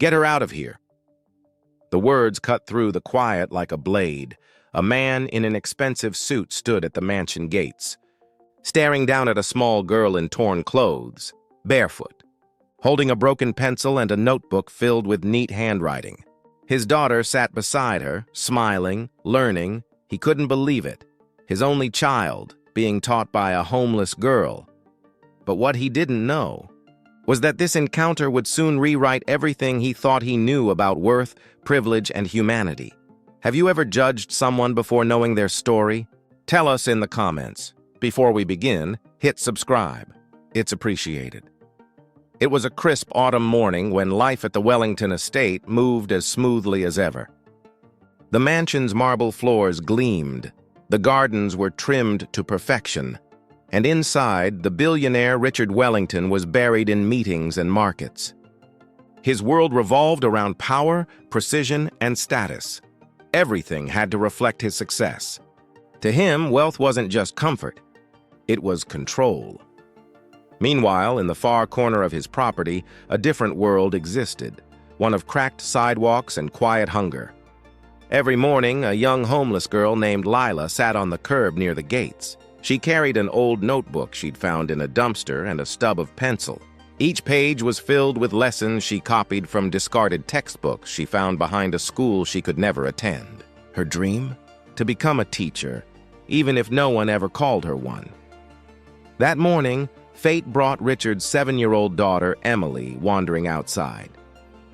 Get her out of here." The words cut through the quiet like a blade. A man in an expensive suit stood at the mansion gates, staring down at a small girl in torn clothes, barefoot, holding a broken pencil and a notebook filled with neat handwriting. His daughter sat beside her, smiling, learning. He couldn't believe it. His only child, being taught by a homeless girl. But what he didn't know was that this encounter would soon rewrite everything he thought he knew about worth, privilege, and humanity. Have you ever judged someone before knowing their story? Tell us in the comments. Before we begin, hit subscribe. It's appreciated. It was a crisp autumn morning when life at the Wellington estate moved as smoothly as ever. The mansion's marble floors gleamed, the gardens were trimmed to perfection, and inside, the billionaire Richard Wellington was buried in meetings and markets. His world revolved around power, precision, and status. Everything had to reflect his success. To him, wealth wasn't just comfort, it was control. Meanwhile, in the far corner of his property, a different world existed, one of cracked sidewalks and quiet hunger. Every morning, a young homeless girl named Lila sat on the curb near the gates. She carried an old notebook she'd found in a dumpster and a stub of pencil. Each page was filled with lessons she copied from discarded textbooks she found behind a school she could never attend. Her dream? To become a teacher, even if no one ever called her one. That morning, fate brought Richard's 7-year-old daughter, Emily, wandering outside.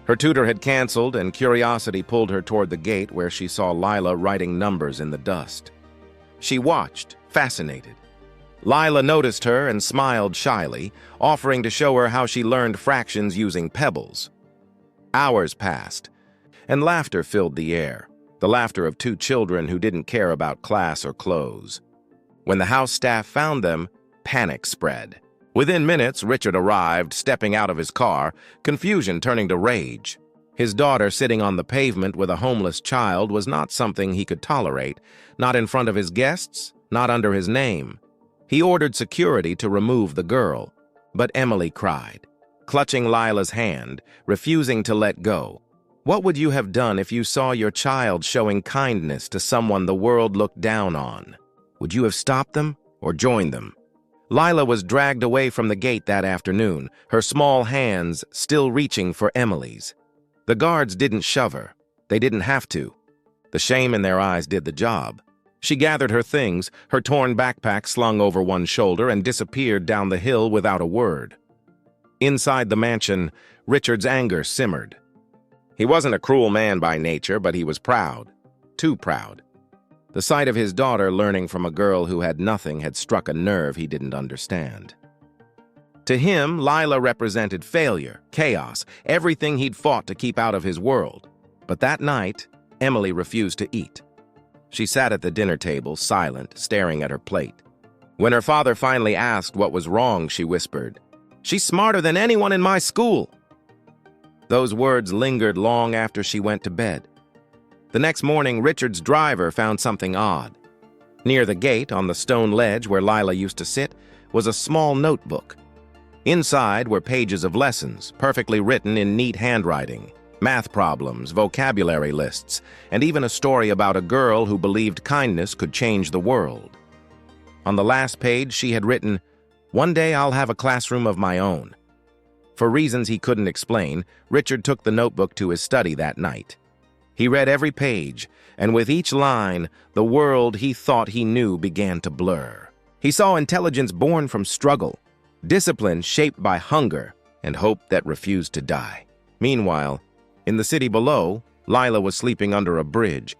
Her tutor had canceled, and curiosity pulled her toward the gate where she saw Lila writing numbers in the dust. She watched, fascinated. Lila noticed her and smiled shyly, offering to show her how she learned fractions using pebbles. Hours passed, and laughter filled the air, the laughter of two children who didn't care about class or clothes. When the house staff found them, panic spread. Within minutes, Richard arrived, stepping out of his car, confusion turning to rage. His daughter sitting on the pavement with a homeless child was not something he could tolerate, not in front of his guests, not under his name. He ordered security to remove the girl, but Emily cried, clutching Lila's hand, refusing to let go. What would you have done if you saw your child showing kindness to someone the world looked down on? Would you have stopped them or joined them? Lila was dragged away from the gate that afternoon, her small hands still reaching for Emily's. The guards didn't shove her. They didn't have to. The shame in their eyes did the job. She gathered her things, her torn backpack slung over one shoulder, and disappeared down the hill without a word. Inside the mansion, Richard's anger simmered. He wasn't a cruel man by nature, but he was proud. Too proud. The sight of his daughter learning from a girl who had nothing had struck a nerve he didn't understand. To him, Lila represented failure, chaos, everything he'd fought to keep out of his world. But that night, Emily refused to eat. She sat at the dinner table, silent, staring at her plate. When her father finally asked what was wrong, she whispered, "She's smarter than anyone in my school." Those words lingered long after she went to bed. The next morning, Richard's driver found something odd. Near the gate, on the stone ledge where Lila used to sit, was a small notebook. Inside were pages of lessons, perfectly written in neat handwriting, math problems, vocabulary lists, and even a story about a girl who believed kindness could change the world. On the last page, she had written, "One day I'll have a classroom of my own." For reasons he couldn't explain, Richard took the notebook to his study that night. He read every page, and with each line, the world he thought he knew began to blur. He saw intelligence born from struggle, discipline shaped by hunger, and hope that refused to die. Meanwhile, in the city below, Lila was sleeping under a bridge,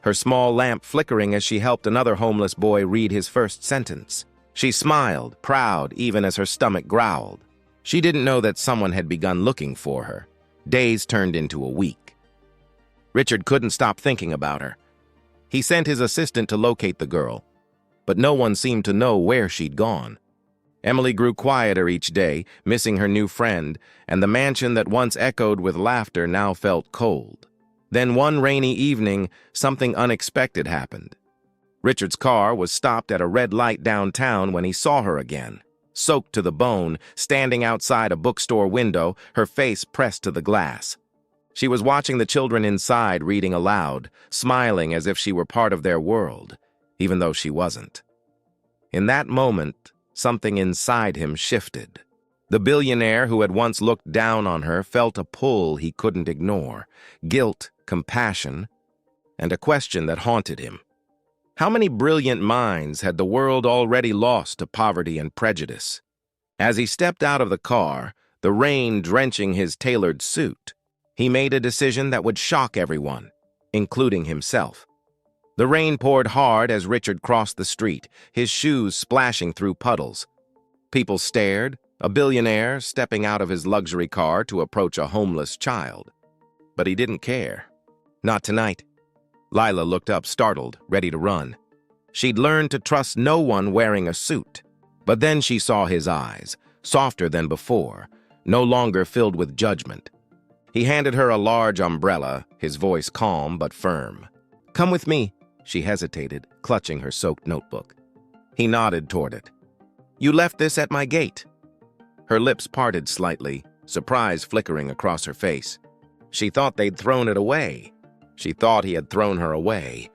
her small lamp flickering as she helped another homeless boy read his first sentence. She smiled, proud, even as her stomach growled. She didn't know that someone had begun looking for her. Days turned into a week. Richard couldn't stop thinking about her. He sent his assistant to locate the girl, but no one seemed to know where she'd gone. Emily grew quieter each day, missing her new friend, and the mansion that once echoed with laughter now felt cold. Then one rainy evening, something unexpected happened. Richard's car was stopped at a red light downtown when he saw her again, soaked to the bone, standing outside a bookstore window, her face pressed to the glass. She was watching the children inside reading aloud, smiling as if she were part of their world, even though she wasn't. In that moment, something inside him shifted. The billionaire who had once looked down on her felt a pull he couldn't ignore, guilt, compassion, and a question that haunted him. How many brilliant minds had the world already lost to poverty and prejudice? As he stepped out of the car, the rain drenching his tailored suit, he made a decision that would shock everyone, including himself. The rain poured hard as Richard crossed the street, his shoes splashing through puddles. People stared, a billionaire stepping out of his luxury car to approach a homeless child. But he didn't care. Not tonight. Lila looked up, startled, ready to run. She'd learned to trust no one wearing a suit. But then she saw his eyes, softer than before, no longer filled with judgment. He handed her a large umbrella, his voice calm but firm. "Come with me," she hesitated, clutching her soaked notebook. He nodded toward it. "You left this at my gate." Her lips parted slightly, surprise flickering across her face. She thought they'd thrown it away. She thought he had thrown her away.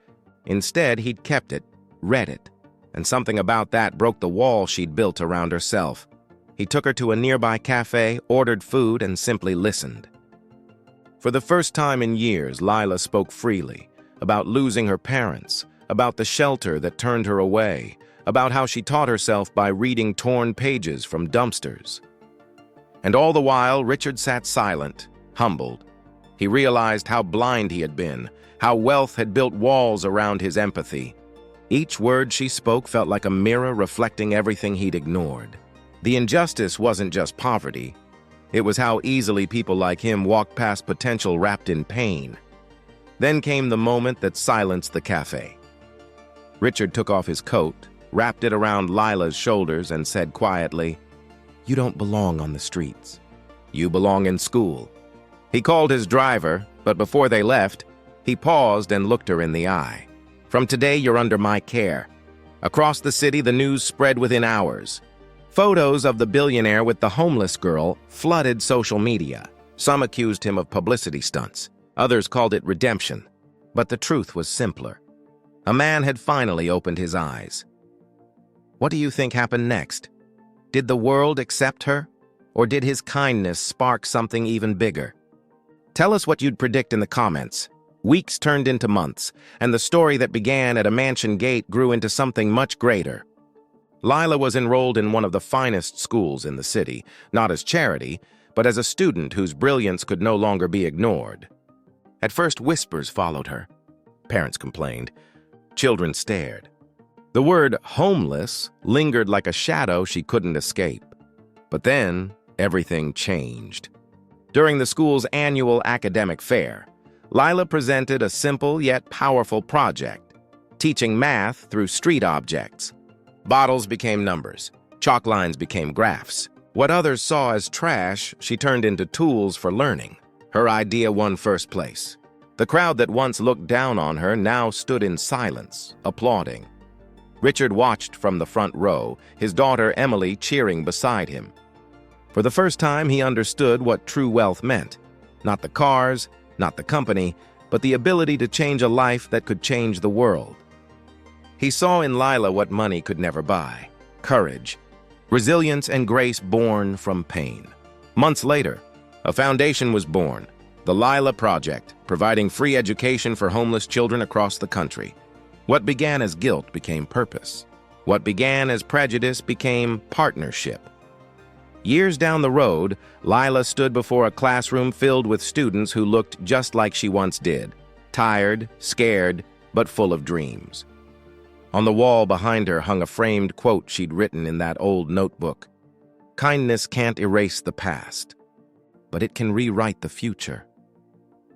Instead, he'd kept it, read it, and something about that broke the wall she'd built around herself. He took her to a nearby cafe, ordered food, and simply listened. For the first time in years, Lila spoke freely, about losing her parents, about the shelter that turned her away, about how she taught herself by reading torn pages from dumpsters. And all the while, Richard sat silent, humbled. He realized how blind he had been, how wealth had built walls around his empathy. Each word she spoke felt like a mirror reflecting everything he'd ignored. The injustice wasn't just poverty. It was how easily people like him walked past potential wrapped in pain. Then came the moment that silenced the cafe. Richard took off his coat, wrapped it around Lila's shoulders, and said quietly, "You don't belong on the streets. You belong in school." He called his driver, but before they left, he paused and looked her in the eye. "From today, you're under my care." Across the city, the news spread within hours. Photos of the billionaire with the homeless girl flooded social media. Some accused him of publicity stunts. Others called it redemption. But the truth was simpler. A man had finally opened his eyes. What do you think happened next? Did the world accept her? Or did his kindness spark something even bigger? Tell us what you'd predict in the comments. Weeks turned into months, and the story that began at a mansion gate grew into something much greater. Lila was enrolled in one of the finest schools in the city, not as charity, but as a student whose brilliance could no longer be ignored. At first, whispers followed her. Parents complained. Children stared. The word homeless lingered like a shadow she couldn't escape. But then, everything changed. During the school's annual academic fair, Lila presented a simple yet powerful project, teaching math through street objects. Bottles became numbers. Chalk lines became graphs. What others saw as trash, she turned into tools for learning. Her idea won first place. The crowd that once looked down on her now stood in silence, applauding. Richard watched from the front row, his daughter Emily cheering beside him. For the first time, he understood what true wealth meant. Not the cars, not the company, but the ability to change a life that could change the world. He saw in Lila what money could never buy: courage, resilience, and grace born from pain. Months later, a foundation was born, the Lila Project, providing free education for homeless children across the country. What began as guilt became purpose. What began as prejudice became partnership. Years down the road, Lila stood before a classroom filled with students who looked just like she once did, tired, scared, but full of dreams. On the wall behind her hung a framed quote she'd written in that old notebook. "Kindness can't erase the past, but it can rewrite the future."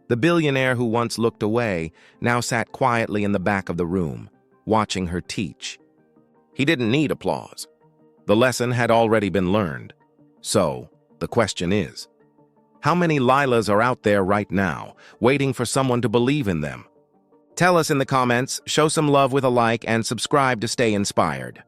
The billionaire who once looked away now sat quietly in the back of the room, watching her teach. He didn't need applause. The lesson had already been learned. So, the question is, how many Lilas are out there right now, waiting for someone to believe in them? Tell us in the comments, show some love with a like, and subscribe to stay inspired.